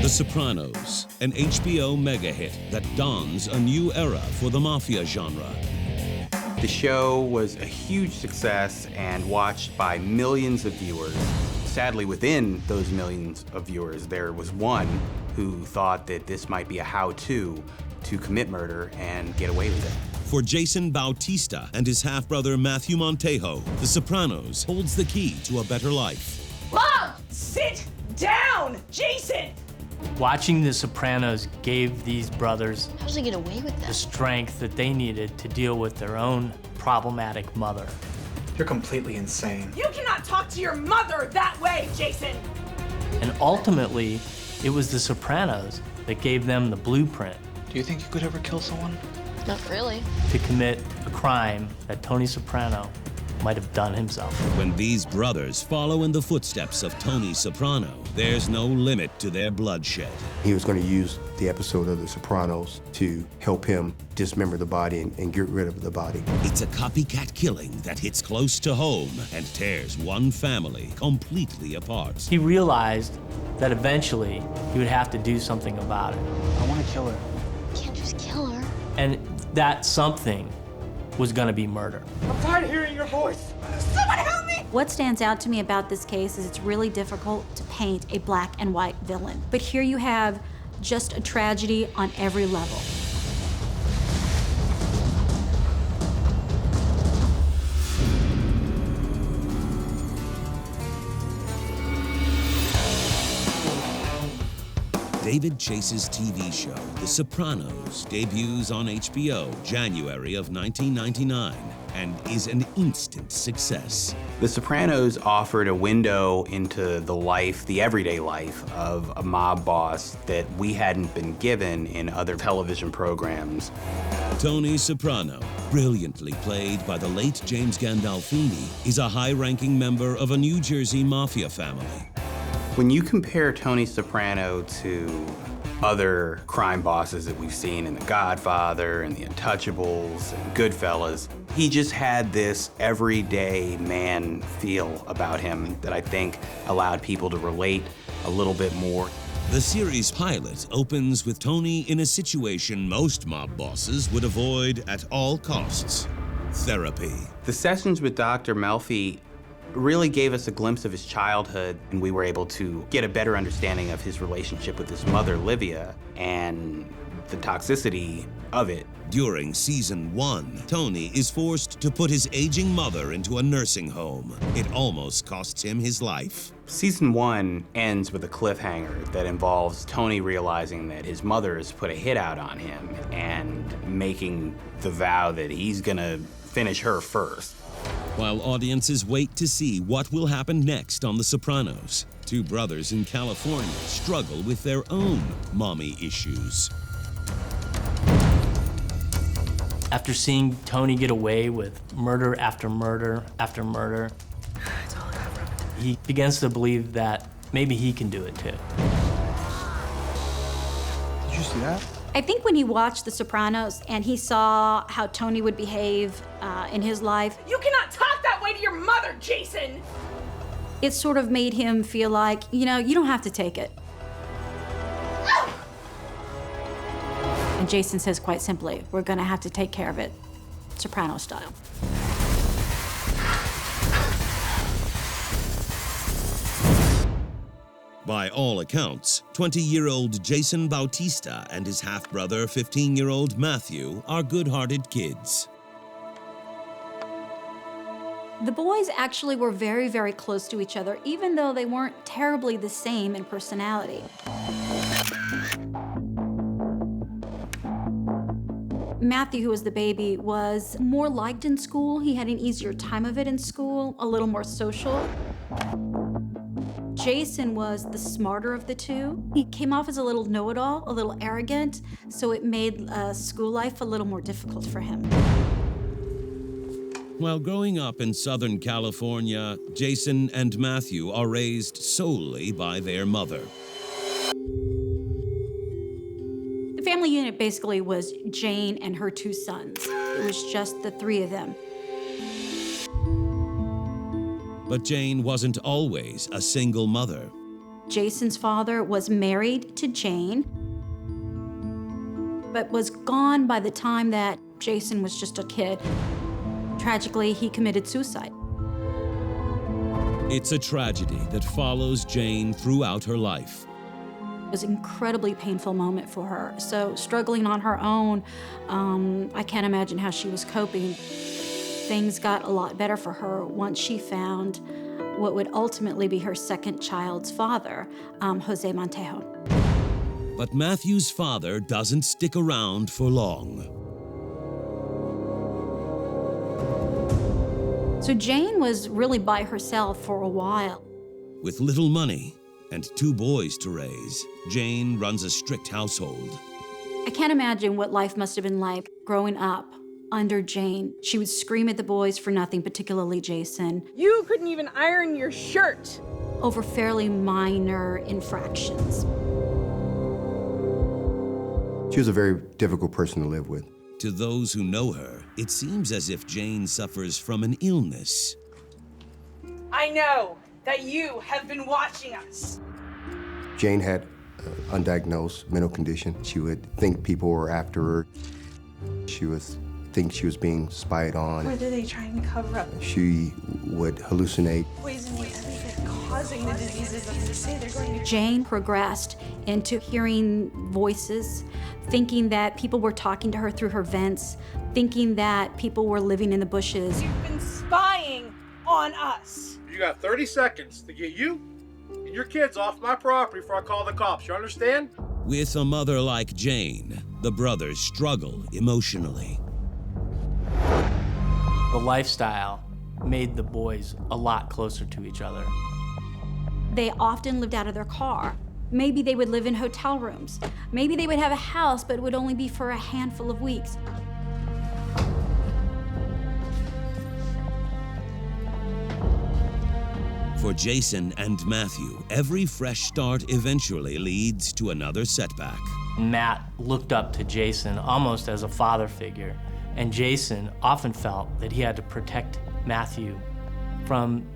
The Sopranos, an HBO mega hit that dawns a new era for the mafia genre. The show was a huge success and watched by millions of viewers. Sadly, within those millions of viewers, there was one who thought that this might be a how-to to commit murder and get away with it. For Jason Bautista and his half-brother Matthew Montejo, The Sopranos holds the key to a better life. Mom, sit down, Jason! Watching The Sopranos gave these brothers How does he get away with the that? strength that they needed to deal with their own problematic mother. You're completely insane. You cannot talk to your mother that way, Jason! And ultimately, it was The Sopranos that gave them the blueprint Do you think you could ever kill someone? Not really. to commit a crime that Tony Soprano might have done himself. When these brothers follow in the footsteps of Tony Soprano, there's no limit to their bloodshed. He was going to use the episode of The Sopranos to help him dismember the body and get rid of the body. It's a copycat killing that hits close to home and tears one family completely apart. He realized that eventually he would have to do something about it. I want to kill her. You can't just kill her. And that something was gonna be murder. I'm tired of hearing your voice. Someone help me! What stands out to me about this case is it's really difficult to paint a black and white villain. But here you have just a tragedy on every level. David Chase's TV show, The Sopranos, debuts on HBO January of 1999 and is an instant success. The Sopranos offered a window into the life, the everyday life of a mob boss that we hadn't been given in other television programs. Tony Soprano, brilliantly played by the late James Gandolfini, is a high-ranking member of a New Jersey mafia family. When you compare Tony Soprano to other crime bosses that we've seen in The Godfather and The Untouchables and Goodfellas, he just had this everyday man feel about him that I think allowed people to relate a little bit more. The series pilot opens with Tony in a situation most mob bosses would avoid at all costs: therapy. The sessions with Dr. Melfi really gave us a glimpse of his childhood, and we were able to get a better understanding of his relationship with his mother, Livia, and the toxicity of it. During season 1, Tony is forced to put his aging mother into a nursing home. It almost costs him his life. Season 1 ends with a cliffhanger that involves Tony realizing that his mother has put a hit out on him and making the vow that he's gonna finish her first. While audiences wait to see what will happen next on The Sopranos, two brothers in California struggle with their own mommy issues. After seeing Tony get away with murder after murder after murder, he begins to believe that maybe he can do it too. Did you see that? I think when he watched The Sopranos and he saw how Tony would behave in his life, You cannot talk that way to your mother, Jason! it sort of made him feel like, you know, you don't have to take it. And Jason says quite simply, we're gonna have to take care of it, Soprano style. By all accounts, 20-year-old Jason Bautista and his half-brother, 15-year-old Matthew, are good-hearted kids. The boys actually were very, very close to each other, even though they weren't terribly the same in personality. Matthew, who was the baby, was more liked in school. He had an easier time of it in school, a little more social. Jason was the smarter of the two. He came off as a little know-it-all, a little arrogant, so it made school life a little more difficult for him. While growing up in Southern California, Jason and Matthew are raised solely by their mother. The family unit basically was Jane and her two sons. It was just the three of them. But Jane wasn't always a single mother. Jason's father was married to Jane, but was gone by the time that Jason was just a kid. Tragically, he committed suicide. It's a tragedy that follows Jane throughout her life. It was an incredibly painful moment for her. So struggling on her own, I can't imagine how she was coping. Things got a lot better for her once she found what would ultimately be her second child's father, Jose Montejo. But Matthew's father doesn't stick around for long. So Jane was really by herself for a while. With little money and 2 boys to raise, Jane runs a strict household. I can't imagine what life must have been like growing up under Jane. She would scream at the boys for nothing, particularly Jason, You couldn't even iron your shirt. over fairly minor infractions. She was a very difficult person to live with. To those who know her, it seems as if Jane suffers from an illness. I know that you have been watching us. Jane had an undiagnosed mental condition. She would think people were after her. She would think she was being spied on. What are they trying to cover up? She would hallucinate. Poisoning everything, causing the diseases that they say they're going to. Jane progressed into hearing voices, thinking that people were talking to her through her vents, thinking that people were living in the bushes. You've been spying on us. You got 30 seconds to get you and your kids off my property before I call the cops. You understand? With a mother like Jane, the brothers struggle emotionally. The lifestyle made the boys a lot closer to each other. They often lived out of their car. Maybe they would live in hotel rooms. Maybe they would have a house, but it would only be for a handful of weeks. For Jason and Matthew, every fresh start eventually leads to another setback. Matt looked up to Jason almost as a father figure, and Jason often felt that he had to protect Matthew from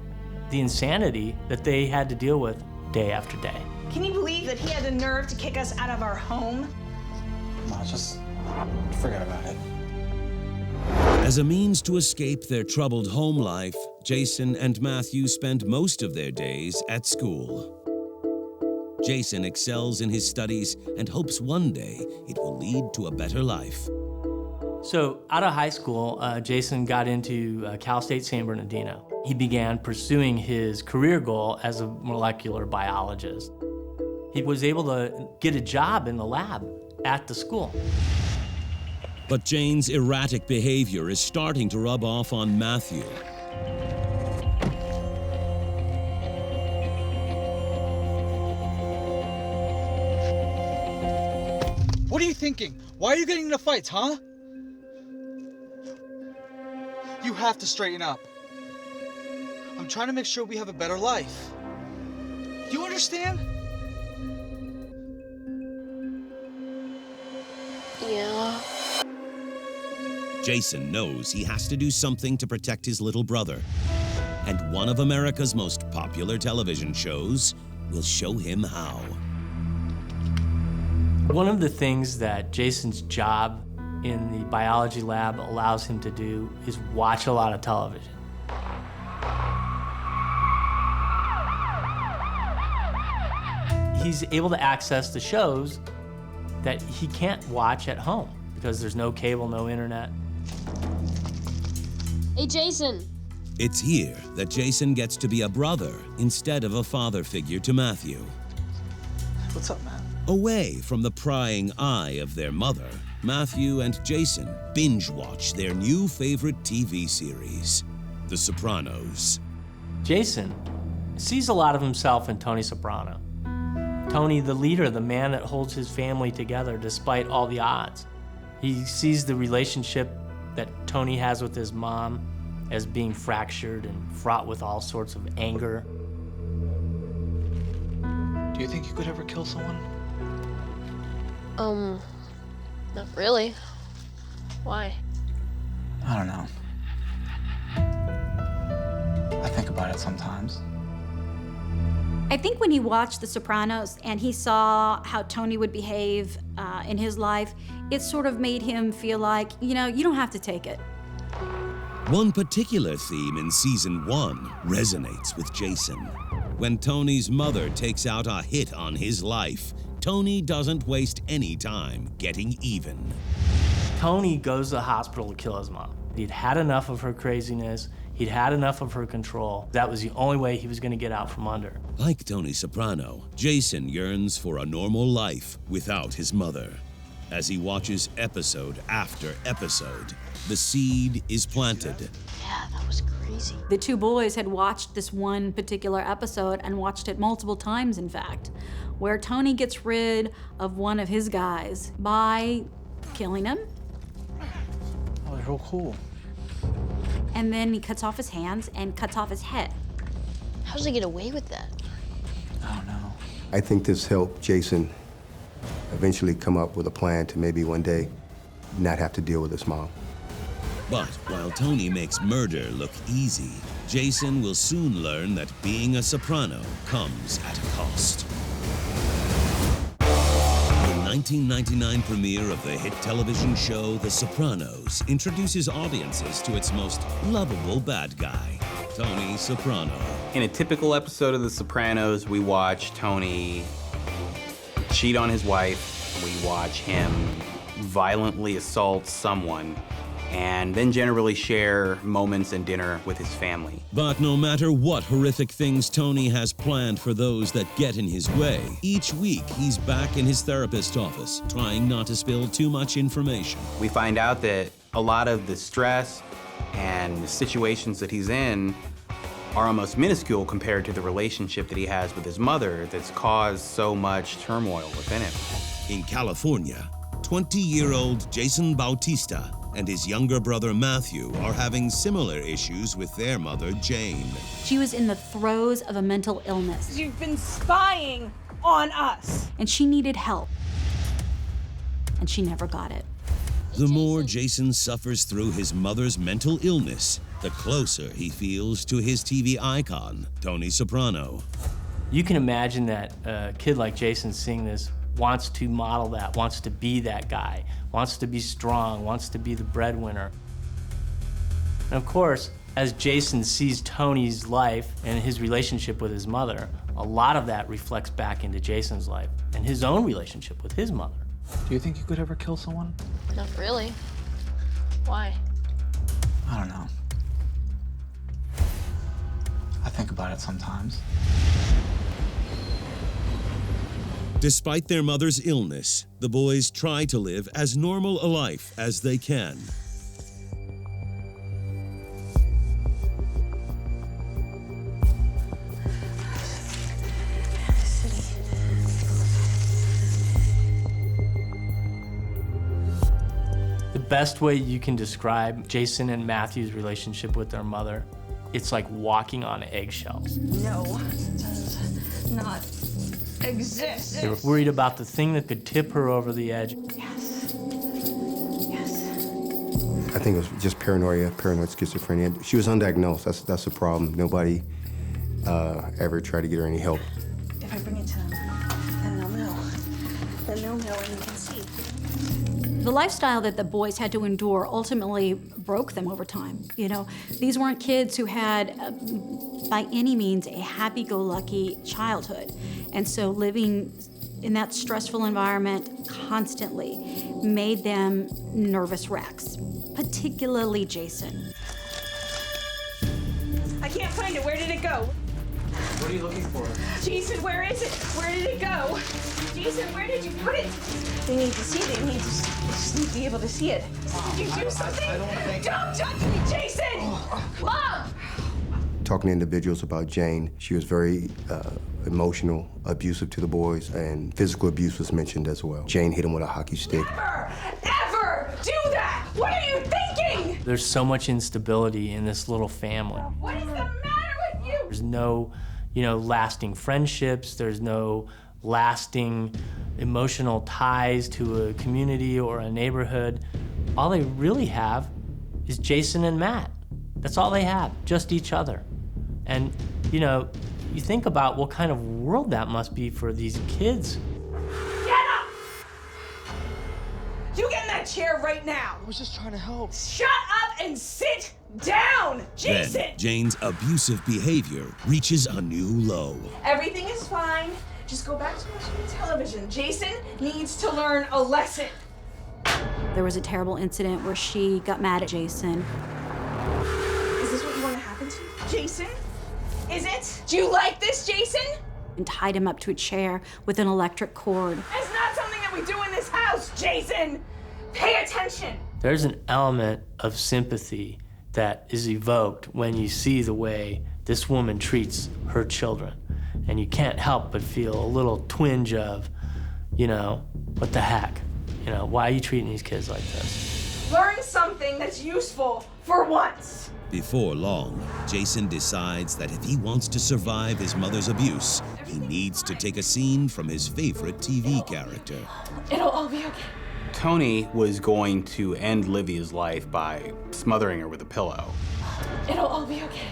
the insanity that they had to deal with day after day. Can you believe that he had the nerve to kick us out of our home? Come on, just forget about it. As a means to escape their troubled home life, Jason and Matthew spend most of their days at school. Jason excels in his studies and hopes one day it will lead to a better life. So out of high school, Jason got into Cal State San Bernardino. He began pursuing his career goal as a molecular biologist. He was able to get a job in the lab at the school. But Jane's erratic behavior is starting to rub off on Matthew. What are you thinking? Why are you getting into fights, huh? You have to straighten up. I'm trying to make sure we have a better life. Do you understand? Yeah. Jason knows he has to do something to protect his little brother. And one of America's most popular television shows will show him how. One of the things that Jason's job in the biology lab allows him to do is watch a lot of television. He's able to access the shows that he can't watch at home because there's no cable, no internet. Hey, Jason. It's here that Jason gets to be a brother instead of a father figure to Matthew. What's up, man? Away from the prying eye of their mother, Matthew and Jason binge-watch their new favorite TV series, The Sopranos. Jason sees a lot of himself in Tony Soprano. Tony, the leader, the man that holds his family together despite all the odds. He sees the relationship that Tony has with his mom as being fractured and fraught with all sorts of anger. Do you think you could ever kill someone? Not really. Why? I don't know. I think about it sometimes. I think when he watched The Sopranos and he saw how Tony would behave in his life, it sort of made him feel like, you know, you don't have to take it. One particular theme in season 1 resonates with Jason. When Tony's mother takes out a hit on his life, Tony doesn't waste any time getting even. Tony goes to the hospital to kill his mom. He'd had enough of her craziness. He'd had enough of her control. That was the only way he was going to get out from under. Like Tony Soprano, Jason yearns for a normal life without his mother. As he watches episode after episode, the seed is planted. Yeah, that was crazy. The two boys had watched this one particular episode and watched it multiple times, in fact, where Tony gets rid of one of his guys by killing him. That was real cool. And then he cuts off his hands and cuts off his head. How does he get away with that? I don't know. I think this helped Jason eventually come up with a plan to maybe one day not have to deal with his mom. But while Tony makes murder look easy, Jason will soon learn that being a soprano comes at a cost. The 1999 premiere of the hit television show The Sopranos introduces audiences to its most lovable bad guy, Tony Soprano. In a typical episode of The Sopranos, we watch Tony cheat on his wife, we watch him violently assault someone, and then generally share moments and dinner with his family. But no matter what horrific things Tony has planned for those that get in his way, each week he's back in his therapist's office, trying not to spill too much information. We find out that a lot of the stress and the situations that he's in are almost minuscule compared to the relationship that he has with his mother that's caused so much turmoil within him. In California, 20-year-old Jason Bautista and his younger brother Matthew are having similar issues with their mother, Jane. She was in the throes of a mental illness, You've been spying on us. and she needed help. And she never got it. The more Jason suffers through his mother's mental illness, the closer he feels to his TV icon, Tony Soprano. You can imagine that a kid like Jason seeing this wants to model that, wants to be that guy, wants to be strong, wants to be the breadwinner. And of course, as Jason sees Tony's life and his relationship with his mother, a lot of that reflects back into Jason's life and his own relationship with his mother. Do you think you could ever kill someone? Not really. Why? I don't know. I think about it sometimes. Despite their mother's illness, the boys try to live as normal a life as they can. The best way you can describe Jason and Matthew's relationship with their mother, it's like walking on eggshells. No, does not exist. They were worried about the thing that could tip her over the edge. Yes. Yes. I think it was just paranoid schizophrenia. She was undiagnosed. That's the problem. Nobody ever tried to get her any help. If I bring it to them, then they'll know. Then they'll know and you can see. The lifestyle that the boys had to endure ultimately broke them over time. You know, these weren't kids who had, by any means, a happy-go-lucky childhood. And so living in that stressful environment constantly made them nervous wrecks, particularly Jason. I can't find it. Where did it go? What are you looking for? Jason, where is it? Where did it go? Jason, where did you put it? They need to see it. They just need to be able to see it. Did you do something? Don't touch me, Jason! Mom! Talking to individuals about Jane, she was very emotional, abusive to the boys, and physical abuse was mentioned as well. Jane hit him with a hockey stick. Never, ever do that! What are you thinking? There's so much instability in this little family. What is the matter with you? There's no, lasting friendships. There's no lasting emotional ties to a community or a neighborhood. All they really have is Jason and Matt. That's all they have, just each other. And, You think about what kind of world that must be for these kids. Get up! You get in that chair right now. I was just trying to help. Shut up and sit down, Jason! Then, Jane's abusive behavior reaches a new low. Everything is fine. Just go back to watching television. Jason needs to learn a lesson. There was a terrible incident where she got mad at Jason. Is this what you want to happen to Jason? Is it? Do you like this, Jason? And tied him up to a chair with an electric cord. It's not something that we do in this house, Jason. Pay attention. There's an element of sympathy that is evoked when you see the way this woman treats her children. And you can't help but feel a little twinge of, you know, what the heck? You know, why are you treating these kids like this? Learn something that's useful for once. Before long, Jason decides that if he wants to survive his mother's abuse, he needs to take a scene from his favorite TV character. It'll all be okay. Tony was going to end Livia's life by smothering her with a pillow. It'll all be okay.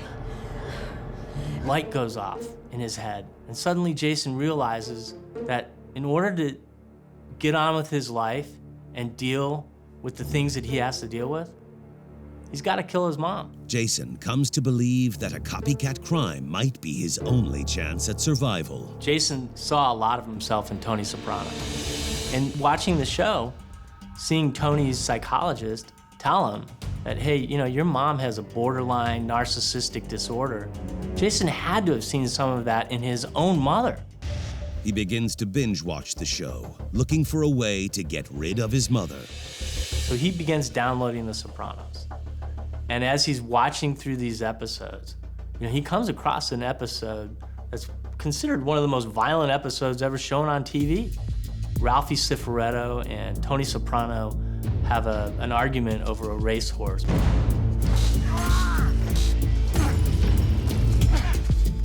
Light goes off in his head, and suddenly Jason realizes that in order to get on with his life and deal with the things that he has to deal with, he's got to kill his mom. Jason comes to believe that a copycat crime might be his only chance at survival. Jason saw a lot of himself in Tony Soprano. And watching the show, seeing Tony's psychologist tell him that, hey, you know, your mom has a borderline narcissistic disorder, Jason had to have seen some of that in his own mother. He begins to binge watch the show, looking for a way to get rid of his mother. So he begins downloading The Sopranos. And as he's watching through these episodes, you know, he comes across an episode that's considered one of the most violent episodes ever shown on TV. Ralphie Cifaretto and Tony Soprano have an argument over a racehorse.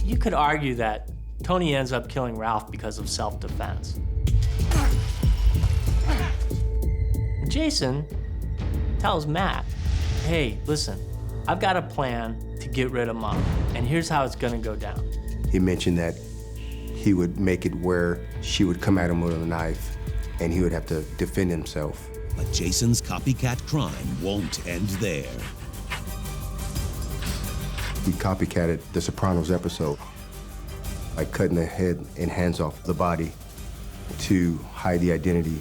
You could argue that Tony ends up killing Ralph because of self-defense. Jason tells Matt, hey, listen, I've got a plan to get rid of Mom, and here's how it's gonna go down. He mentioned that he would make it where she would come at him with a knife and he would have to defend himself. But Jason's copycat crime won't end there. He copycatted the Sopranos episode by cutting the head and hands off the body to hide the identity.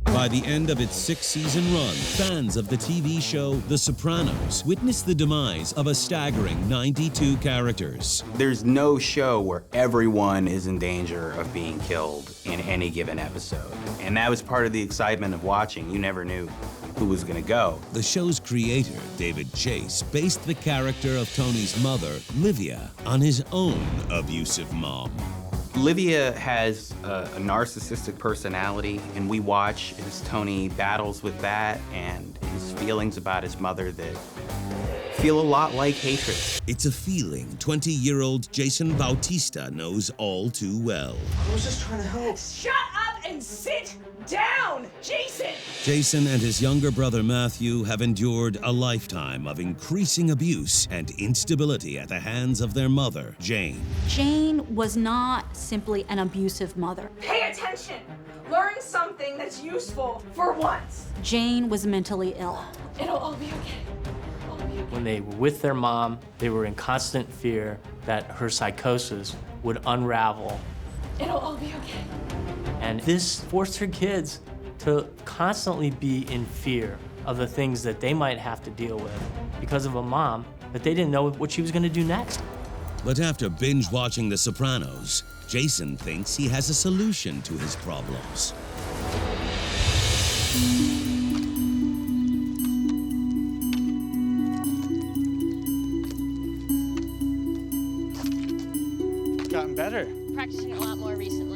By the end of its 6-season run, fans of the TV show The Sopranos witnessed the demise of a staggering 92 characters. There's no show where everyone is in danger of being killed in any given episode. And that was part of the excitement of watching. You never knew who was gonna go. The show's creator, David Chase, based the character of Tony's mother, Livia, on his own abusive mom. Livia has a narcissistic personality, and we watch as Tony battles with that and his feelings about his mother that feel a lot like hatred. It's a feeling 20-year-old Jason Bautista knows all too well. I was just trying to help. Shut up and sit down, Jason! Jason and his younger brother Matthew have endured a lifetime of increasing abuse and instability at the hands of their mother, Jane. Jane was not simply an abusive mother. Pay attention. Learn something that's useful for once. Jane was mentally ill. It'll all be okay. All be okay. When they were with their mom, they were in constant fear that her psychosis would unravel. It'll all be okay. And this forced her kids to constantly be in fear of the things that they might have to deal with because of a mom that they didn't know what she was gonna do next. But after binge watching The Sopranos, Jason thinks he has a solution to his problems. Gotten better. Practicing a lot more recently.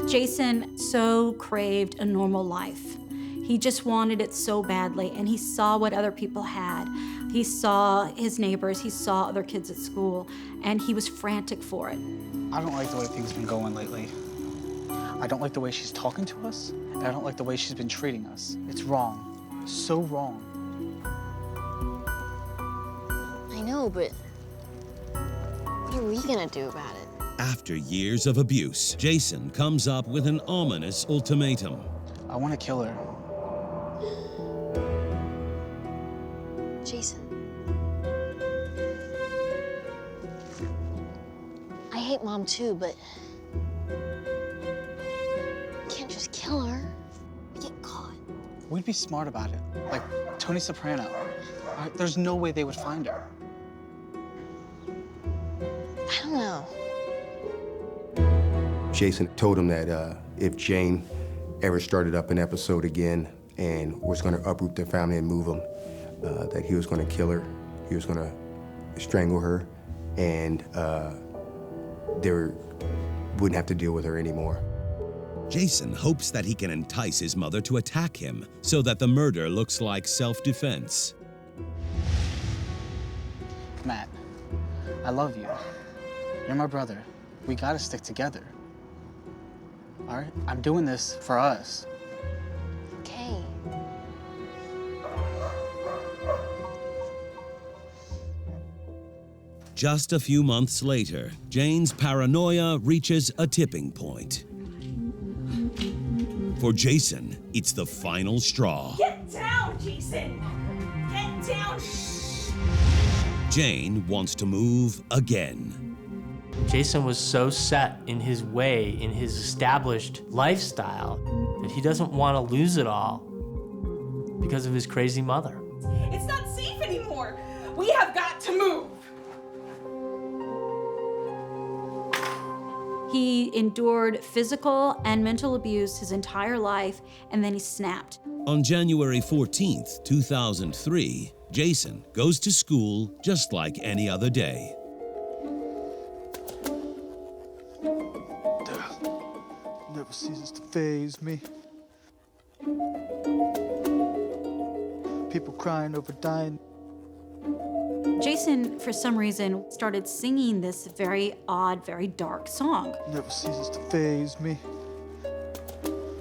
Jason so craved a normal life. He just wanted it so badly, and he saw what other people had. He saw his neighbors, he saw other kids at school, and he was frantic for it. I don't like the way things have been going lately. I don't like the way she's talking to us, and I don't like the way she's been treating us. It's wrong. So wrong. I know, but are we gonna do about it? After years of abuse, Jason comes up with an ominous ultimatum. I want to kill her. Jason. I hate Mom too, but you can't just kill her. We get caught. We'd be smart about it, like Tony Soprano. There's no way they would find her. I don't know. Jason told him that if Jane ever started up an episode again and was going to uproot their family and move them, that he was going to kill her, he was going to strangle her, and they wouldn't have to deal with her anymore. Jason hopes that he can entice his mother to attack him so that the murder looks like self-defense. Matt, I love you. You're my brother. We gotta stick together. All right? I'm doing this for us. Okay. Just a few months later, Jane's paranoia reaches a tipping point. For Jason, it's the final straw. Get down, Jason! Get down! Jane wants to move again. Jason was so set in his way, in his established lifestyle, that he doesn't want to lose it all because of his crazy mother. It's not safe anymore. We have got to move. He endured physical and mental abuse his entire life, and then he snapped. On January 14th, 2003, Jason goes to school just like any other day. Never ceases to faze me. People crying over dying. Jason, for some reason, started singing this very odd, very dark song. Never ceases to faze me.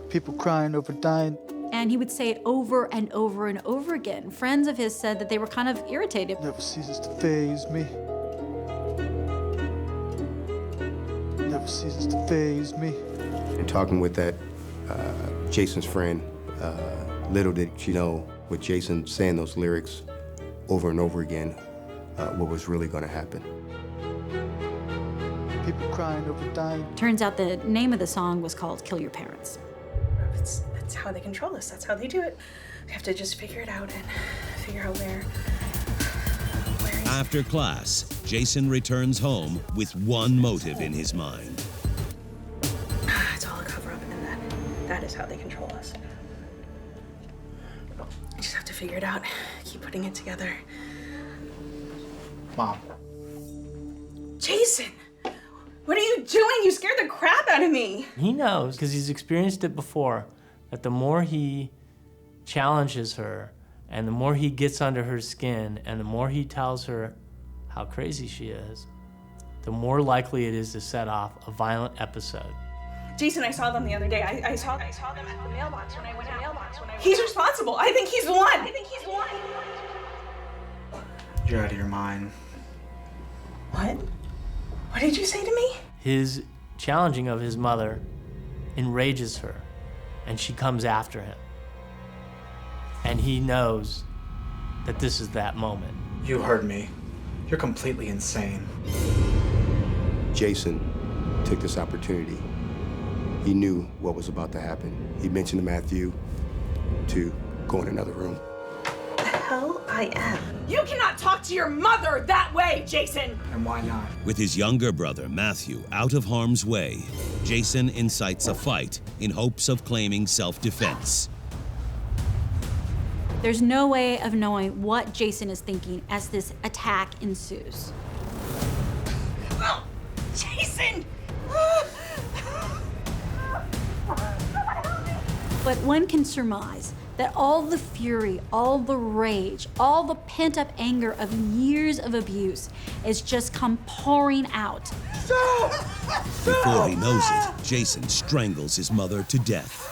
People crying over dying. And he would say it over and over and over again. Friends of his said that they were kind of irritated. Never ceases to faze me. Never ceases to faze me. And talking with that Jason's friend, little did she know, with Jason saying those lyrics over and over again, what was really going to happen. People crying over dying. Turns out the name of the song was called Kill Your Parents. That's how they control us. That's how they do it. We have to just figure it out and figure out where he's... After class, Jason returns home with one motive in his mind. It's all a cover-up, and that is how they control us. I just have to figure it out. Keep putting it together. Mom. Jason! What are you doing? You scared the crap out of me. He knows, because he's experienced it before, that the more he challenges her, and the more he gets under her skin, and the more he tells her how crazy she is, the more likely it is to set off a violent episode. Jason, I saw them the other day. I saw them at the mailbox when I went out. He's responsible. I think he's the one. You're out of your mind. What? What did you say to me? His challenging of his mother enrages her, and she comes after him. And he knows that this is that moment. You heard me. You're completely insane. Jason took this opportunity. He knew what was about to happen. He mentioned to Matthew to go in another room. The hell I am. You cannot talk to your mother that way, Jason! And why not? With his younger brother, Matthew, out of harm's way, Jason incites a fight in hopes of claiming self-defense. There's no way of knowing what Jason is thinking as this attack ensues. Oh, Jason! But one can surmise that all the fury, all the rage, all the pent-up anger of years of abuse is just come pouring out. Before he knows it, Jason strangles his mother to death.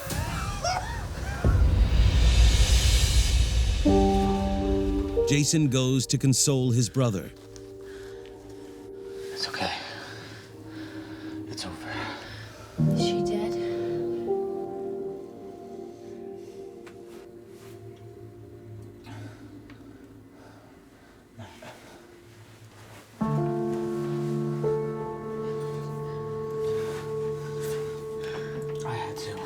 Jason goes to console his brother. It's okay. Is she dead? I had to.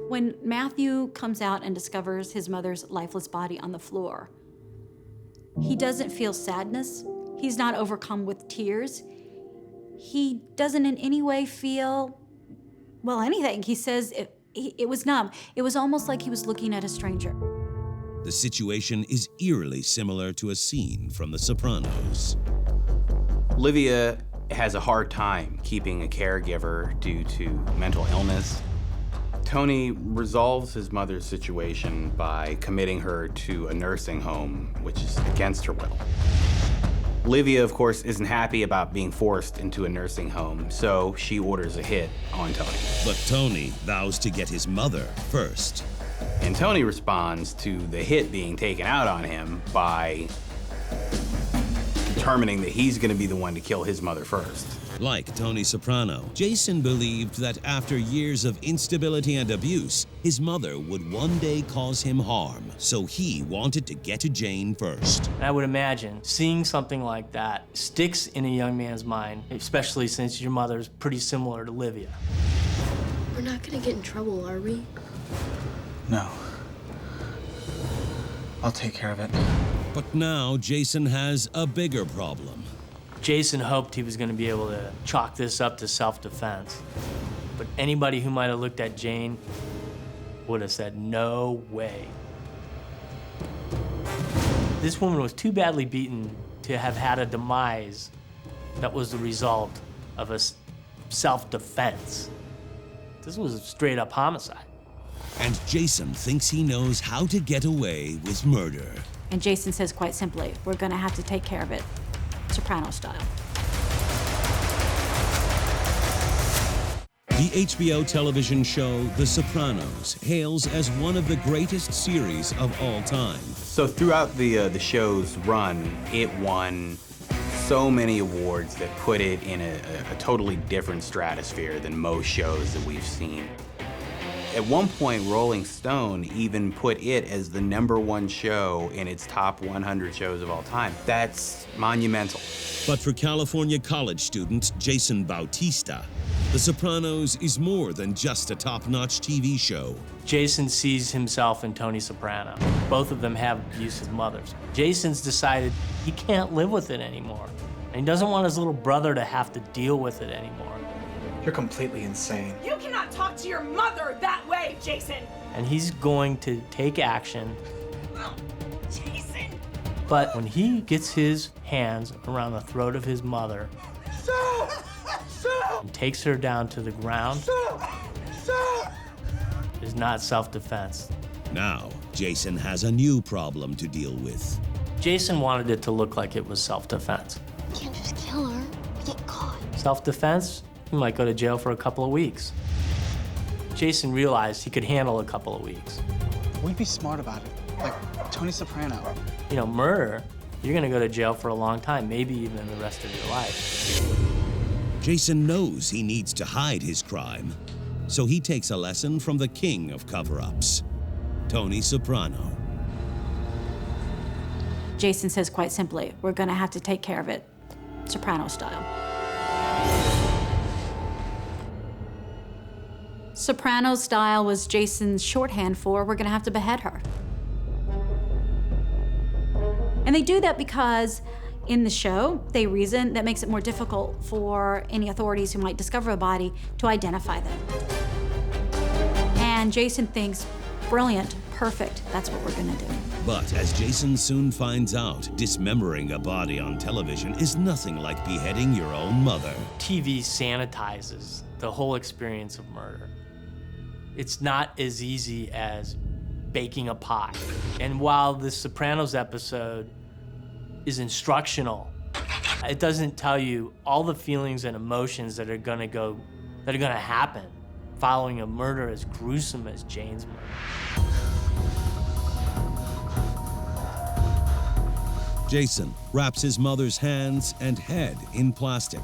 When Matthew comes out and discovers his mother's lifeless body on the floor, he doesn't feel sadness. He's not overcome with tears. He doesn't in any way feel, well, anything. He says it was numb. It was almost like he was looking at a stranger. The situation is eerily similar to a scene from The Sopranos. Olivia has a hard time keeping a caregiver due to mental illness. Tony resolves his mother's situation by committing her to a nursing home, which is against her will. Olivia, of course, isn't happy about being forced into a nursing home, so she orders a hit on Tony. But Tony vows to get his mother first. And Tony responds to the hit being taken out on him by determining that he's going to be the one to kill his mother first. Like Tony Soprano, Jason believed that after years of instability and abuse, his mother would one day cause him harm, so he wanted to get to Jane first. I would imagine seeing something like that sticks in a young man's mind, especially since your mother's pretty similar to Olivia. We're not gonna get in trouble, are we? No. I'll take care of it. But now Jason has a bigger problem. Jason hoped he was going to be able to chalk this up to self-defense. But anybody who might have looked at Jane would have said, no way. This woman was too badly beaten to have had a demise that was the result of a self-defense. This was a straight-up homicide. And Jason thinks he knows how to get away with murder. And Jason says quite simply, we're gonna have to take care of it, Soprano style. The HBO television show The Sopranos hails as one of the greatest series of all time. So throughout the show's run, it won so many awards that put it in a totally different stratosphere than most shows that we've seen. At one point, Rolling Stone even put it as the #1 show in its top 100 shows of all time. That's monumental. But for California college student Jason Bautista, The Sopranos is more than just a top-notch TV show. Jason sees himself in Tony Soprano. Both of them have abusive mothers. Jason's decided he can't live with it anymore. And he doesn't want his little brother to have to deal with it anymore. You're completely insane. You cannot talk to your mother that way, Jason! And he's going to take action. Jason! But when he gets his hands around the throat of his mother and takes her down to the ground, it's not self-defense. Now, Jason has a new problem to deal with. Jason wanted it to look like it was self-defense. We can't just kill her. We get caught. Self-defense? He might go to jail for a couple of weeks. Jason realized he could handle a couple of weeks. We'd be smart about it, like Tony Soprano. You know, murder, you're gonna go to jail for a long time, maybe even the rest of your life. Jason knows he needs to hide his crime, so he takes a lesson from the king of cover-ups, Tony Soprano. Jason says quite simply, we're gonna have to take care of it, Soprano style. Soprano style was Jason's shorthand for, we're gonna have to behead her. And they do that because in the show, they reason that makes it more difficult for any authorities who might discover a body to identify them. And Jason thinks, brilliant, perfect, that's what we're gonna do. But as Jason soon finds out, dismembering a body on television is nothing like beheading your own mother. TV sanitizes the whole experience of murder. It's not as easy as baking a pie. And while this Sopranos episode is instructional, it doesn't tell you all the feelings and emotions that are gonna happen following a murder as gruesome as Jane's murder. Jason wraps his mother's hands and head in plastic.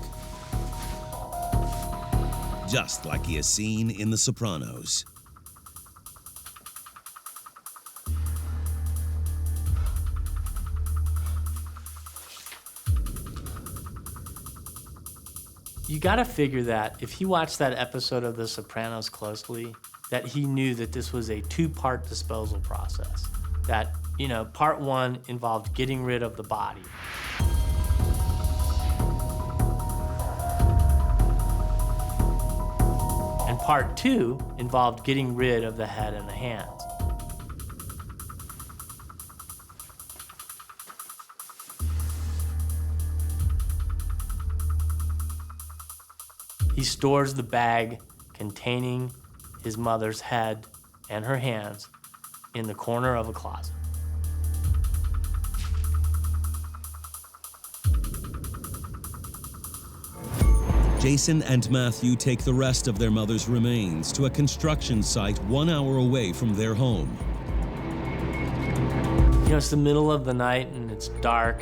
just like he has seen in The Sopranos. You gotta figure that if he watched that episode of The Sopranos closely, that he knew that this was a two-part disposal process. That, you know, part one involved getting rid of the body. And part two involved getting rid of the head and the hands. He stores the bag containing his mother's head and her hands in the corner of a closet. Jason and Matthew take the rest of their mother's remains to a construction site 1 hour away from their home. You know, it's the middle of the night and it's dark.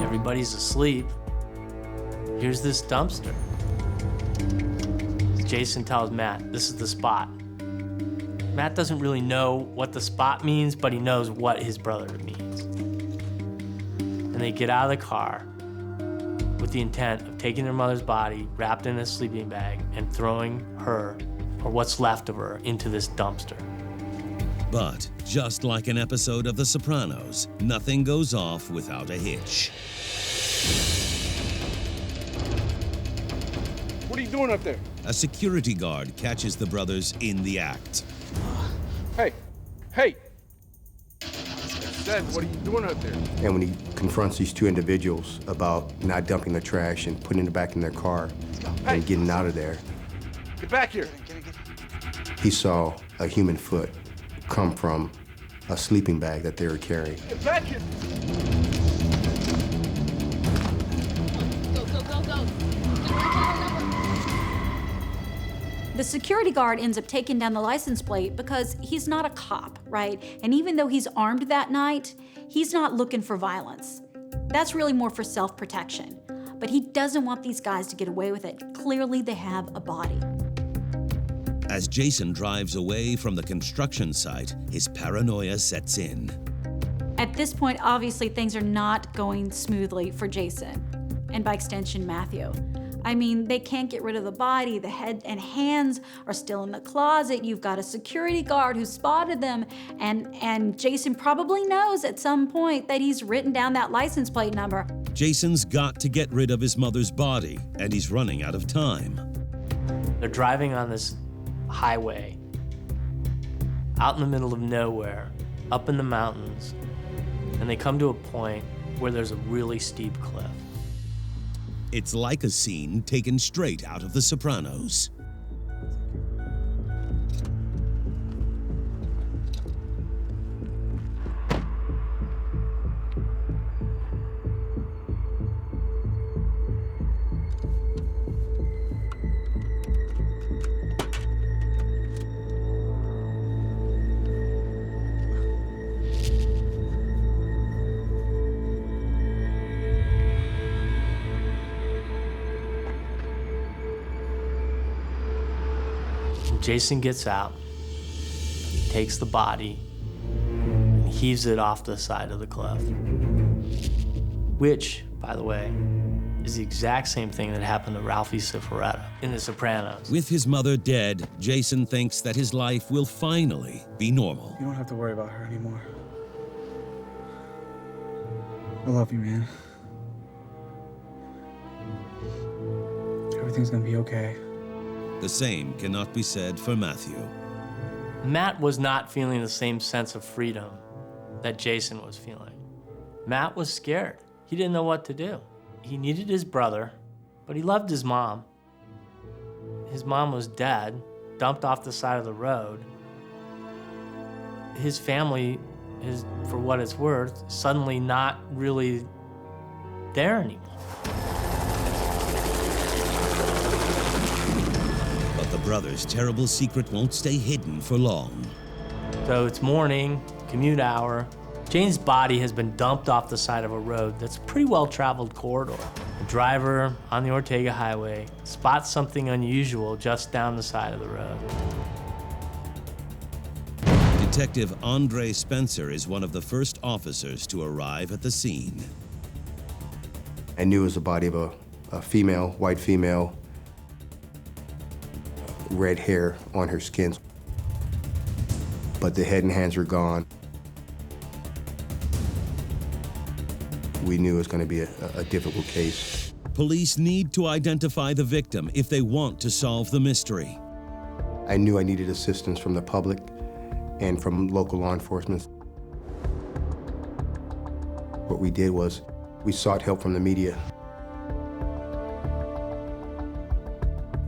Everybody's asleep. Here's this dumpster. Jason tells Matt, this is the spot. Matt doesn't really know what the spot means, but he knows what his brother means. And they get out of the car with the intent of taking their mother's body, wrapped in a sleeping bag, and throwing her, or what's left of her, into this dumpster. But just like an episode of The Sopranos, nothing goes off without a hitch. What are you doing up there? A security guard catches the brothers in the act. Hey, hey! I said, what are you doing up there? And when he confronts these two individuals about not dumping the trash and putting it back in their car and getting out of there, Get back here! he saw a human foot come from a sleeping bag that they were carrying. Get back here! Go, go, go, go. The security guard ends up taking down the license plate because he's not a cop, right? And even though he's armed that night, he's not looking for violence. That's really more for self-protection. But he doesn't want these guys to get away with it. Clearly, they have a body. As Jason drives away from the construction site, his paranoia sets in. At this point, obviously, things are not going smoothly for Jason, and by extension, Matthew. I mean, they can't get rid of the body. The head and hands are still in the closet. You've got a security guard who spotted them, and Jason probably knows at some point that he's written down that license plate number. Jason's got to get rid of his mother's body, and he's running out of time. They're driving on this highway, out in the middle of nowhere, up in the mountains, and they come to a point where there's a really steep cliff. It's like a scene taken straight out of The Sopranos. Jason gets out, takes the body, and heaves it off the side of the cliff. Which, by the way, is the exact same thing that happened to Ralphie Cifaretto in The Sopranos. With his mother dead, Jason thinks that his life will finally be normal. You don't have to worry about her anymore. I love you, man. Everything's gonna be okay. The same cannot be said for Matthew. Matt was not feeling the same sense of freedom that Jason was feeling. Matt was scared. He didn't know what to do. He needed his brother, but he loved his mom. His mom was dead, dumped off the side of the road. His family is, for what it's worth, suddenly not really there anymore. The brothers' terrible secret won't stay hidden for long. So it's morning, commute hour. Jane's body has been dumped off the side of a road that's a pretty well-traveled corridor. driver on the Ortega Highway spots something unusual just down the side of the road. Detective Andre Spencer is one of the first officers to arrive at the scene. I knew it was the body of a female, white female, red hair on her skin. But the head and hands were gone. We knew it was going to be a difficult case. Police need to identify the victim if they want to solve the mystery. I knew I needed assistance from the public and from local law enforcement. What we did was we sought help from the media.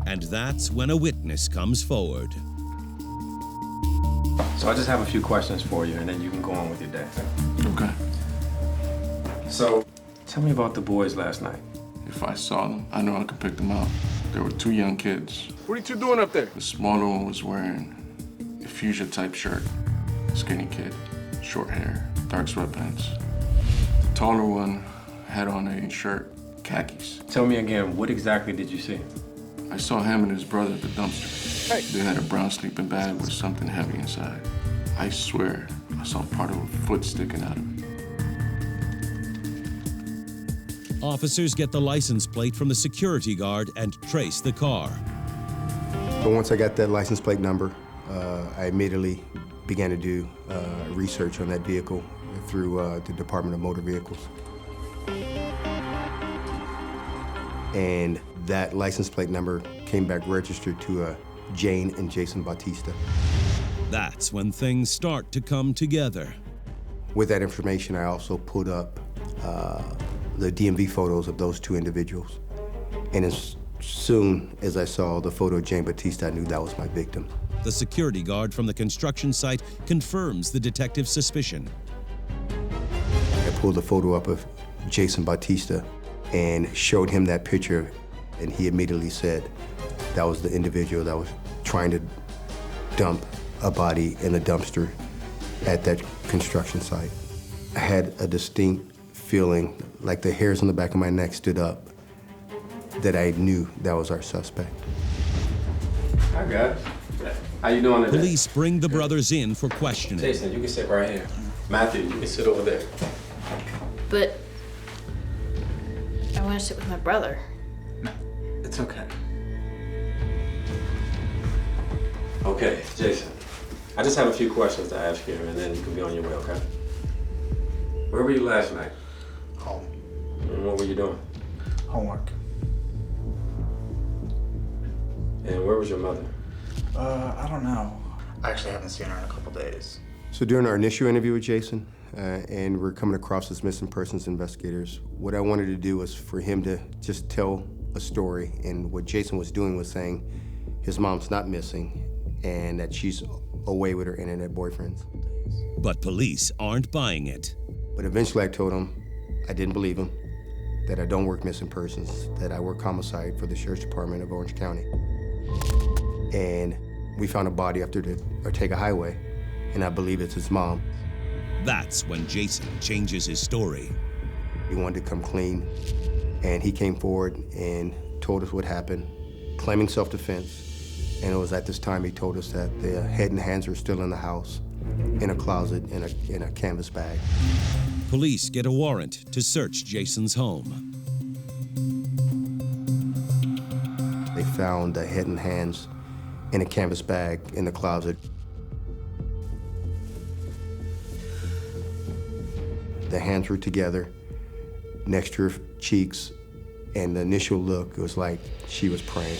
And that's when a witness comes forward. So I just have a few questions for you, and then you can go on with your day. Okay. So, tell me about the boys last night. If I saw them, I know I could pick them out. There were two young kids. What are you two doing up there? The smaller one was wearing a fuchsia-type shirt. Skinny kid, short hair, dark sweatpants. The taller one had on a shirt, khakis. Tell me again, what exactly did you see? I saw him and his brother at the dumpster. Hey. They had a brown sleeping bag with something heavy inside. I swear I saw part of a foot sticking out of it. Officers get the license plate from the security guard and trace the car. But once I got that license plate number, I immediately began to do research on that vehicle through the Department of Motor Vehicles. And that license plate number came back registered to Jane and Jason Bautista. That's when things start to come together. With that information, I also put up the DMV photos of those two individuals. And as soon as I saw the photo of Jane Bautista, I knew that was my victim. The security guard from the construction site confirms the detective's suspicion. I pulled a photo up of Jason Bautista and showed him that picture, and he immediately said that was the individual that was trying to dump a body in a dumpster at that construction site. I had a distinct feeling, like the hairs on the back of my neck stood up, that I knew that was our suspect. I got it. How you doing today? Police bring the brothers in for questioning. Jason, you can sit right here. Matthew, you can sit over there. But I want to sit with my brother. It's okay. Okay, Jason. I just have a few questions to ask you, and then you can be on your way, okay? Where were you last night? Home. And what were you doing? Homework. And where was your mother? I don't know. I actually haven't seen her in a couple days. So during our initial interview with Jason, and we're coming across as missing persons investigators, what I wanted to do was for him to just tell a story, and what Jason was doing was saying his mom's not missing and that she's away with her internet boyfriends. But police aren't buying it. But eventually I told him I didn't believe him, that I don't work missing persons, that I work homicide for the Sheriff's Department of Orange County. And we found a body after the Ortega Highway, and I believe it's his mom. That's when Jason changes his story. He wanted to come clean, and he came forward and told us what happened, claiming self-defense. And it was at this time he told us that the head and hands were still in the house, in a closet, in a canvas bag. Police get a warrant to search Jason's home. They found the head and hands in a canvas bag in the closet. The hands were together next to her cheeks, and the initial look, it was like she was praying.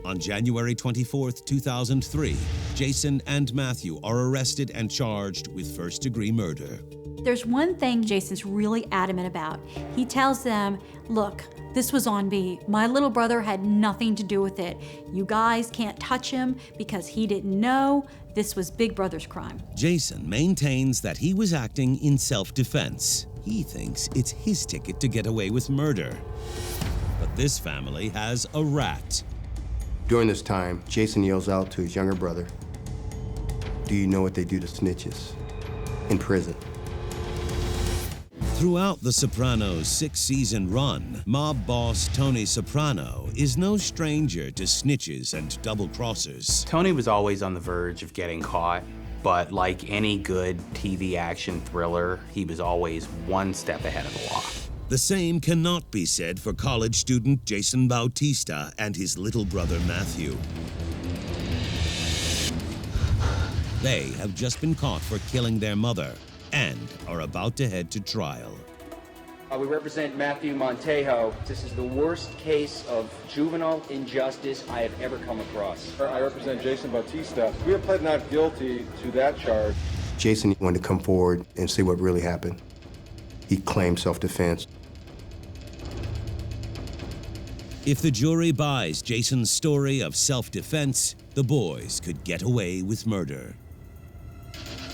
On January 24th, 2003, Jason and Matthew are arrested and charged with first-degree murder. There's one thing Jason's really adamant about. He tells them, look, this was on me. My little brother had nothing to do with it. You guys can't touch him because he didn't know. This was Big Brother's crime. Jason maintains that he was acting in self-defense. He thinks it's his ticket to get away with murder. But this family has a rat. During this time, Jason yells out to his younger brother, "Do you know what they do to snitches in prison?" Throughout The Sopranos' 6-season run, mob boss Tony Soprano is no stranger to snitches and double-crossers. Tony was always on the verge of getting caught, but like any good TV action thriller, he was always one step ahead of the law. The same cannot be said for college student Jason Bautista and his little brother Matthew. They have just been caught for killing their mother and are about to head to trial. We represent Matthew Montejo. This is the worst case of juvenile injustice I have ever come across. I represent Jason Bautista. We have pled not guilty to that charge. Jason wanted to come forward and see what really happened. He claimed self-defense. If the jury buys Jason's story of self-defense, the boys could get away with murder.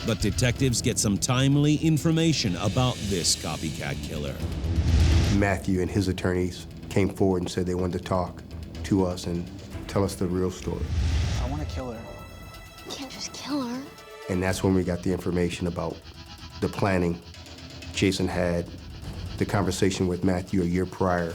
But detectives get some timely information about this copycat killer. Matthew and his attorneys came forward and said they wanted to talk to us and tell us the real story. I want to kill her. You can't just kill her. And that's when we got the information about the planning. Jason had the conversation with Matthew a year prior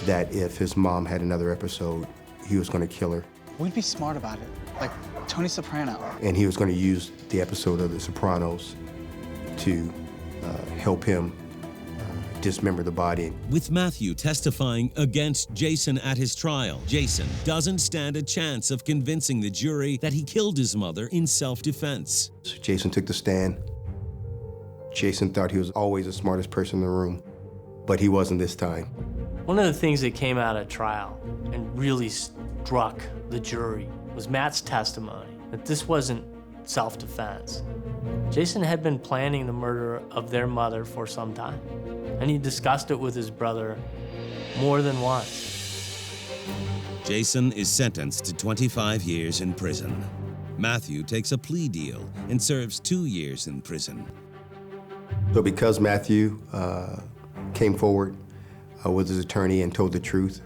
that if his mom had another episode, he was going to kill her. We'd be smart about it, like Tony Soprano. And he was going to use the episode of The Sopranos to help him dismember the body. With Matthew testifying against Jason at his trial, Jason doesn't stand a chance of convincing the jury that he killed his mother in self-defense. Jason took the stand. Jason thought he was always the smartest person in the room, but he wasn't this time. One of the things that came out at trial and really struck the jury was Matt's testimony that this wasn't self-defense. Jason had been planning the murder of their mother for some time, and he discussed it with his brother more than once. Jason is sentenced to 25 years in prison. Matthew takes a plea deal and serves 2 years in prison. So because Matthew came forward with his attorney and told the truth,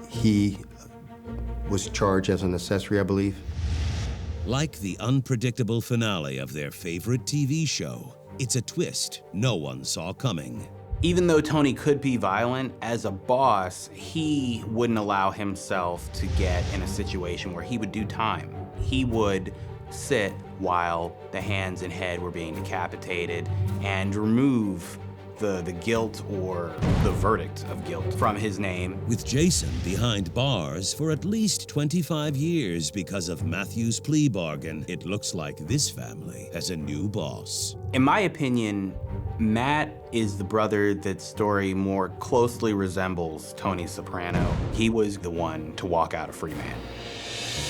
he was charged as an accessory, I believe. Like the unpredictable finale of their favorite TV show, it's a twist no one saw coming. Even though Tony could be violent, as a boss, he wouldn't allow himself to get in a situation where he would do time. He would sit while the hands and head were being decapitated and remove the guilt or the verdict of guilt from his name. With Jason behind bars for at least 25 years because of Matthew's plea bargain, it looks like this family has a new boss. In my opinion, Matt is the brother that story more closely resembles Tony Soprano. He was the one to walk out a free man.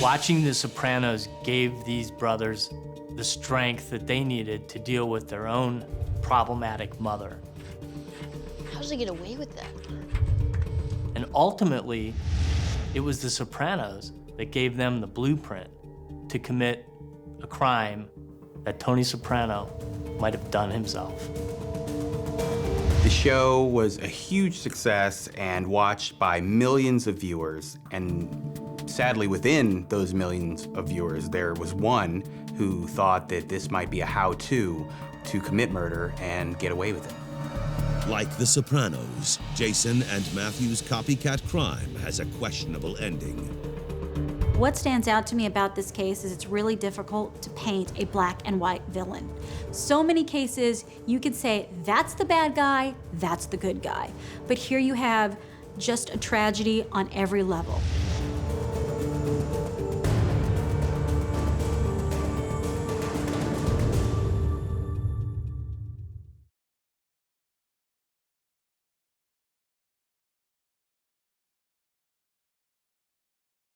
Watching The Sopranos gave these brothers the strength that they needed to deal with their own problematic mother. How does he get away with that? And ultimately, it was The Sopranos that gave them the blueprint to commit a crime that Tony Soprano might have done himself. The show was a huge success and watched by millions of viewers, and sadly within those millions of viewers, there was one who thought that this might be a how-to to commit murder and get away with it. Like The Sopranos, Jason and Matthew's copycat crime has a questionable ending. What stands out to me about this case is it's really difficult to paint a black and white villain. So many cases, you could say, that's the bad guy, that's the good guy. But here you have just a tragedy on every level.